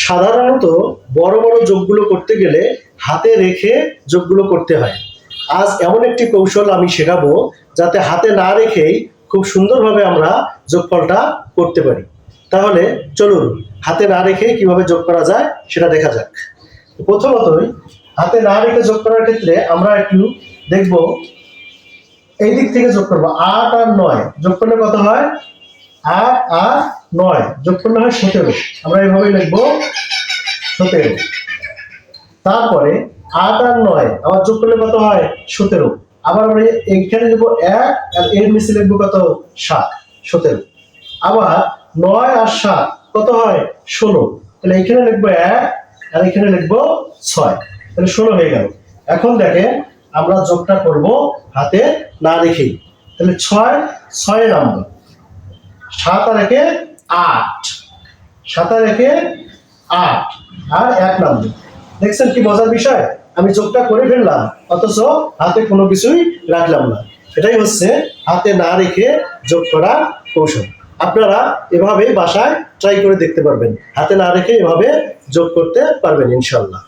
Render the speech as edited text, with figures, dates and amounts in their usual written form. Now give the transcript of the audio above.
সাধারণত বড় বড় যোগগুলো করতে গেলে হাতে রেখে যোগগুলো করতে হয়। আজ এমন একটি কৌশল আমি শেখাবো যাতে হাতে না রেখেই খুব সুন্দরভাবে আমরা যোগফলটা করতে পারি। তাহলে চলুন হাতে না রেখে কিভাবে যোগ করা যায় সেটা দেখা যাক। প্রথমতই হাতে না রেখে যোগ করার ক্ষেত্রে আমরা একটু দেখব, এই দিক থেকে যোগ করবো। 8 আর 9 যোগ করলে কত হয়? 8 আর 9 যোগ করলে হয় 17। আমরা এইভাবে লিখবো 17। তারপরে 8 আর 9 আবার যোগ করলে কত হয়? 17। আবার আমরা এখানে লিখবো 1 আর এর নিচে লিখবো কত? 7, 17। আবার 9 আর 7 কত হয়? 16। তাহলে এখানে লিখবো 1 আর এখানে লিখবো 6, তাহলে 16 হয়ে গেল। এখন দেখেন আমরা যোগটা করব হাতে না রেখেই। তাহলে 6 নাম্বার, 7 আর 1 8, 7 আর 1 8 আর 1 নাম্বার। দেখছেন কি মজার বিষয়? আমি যোগটা করে ফেললাম অথচ হাতে কোনো কিছুই রাখলাম না। এটাই হচ্ছে হাতে না রেখে যোগ করার কৌশল। আপনারা এভাবে বাসায় ট্রাই করে দেখতে পারবেন, হাতে না রেখে এভাবে যোগ করতে পারবেন ইনশাল্লাহ।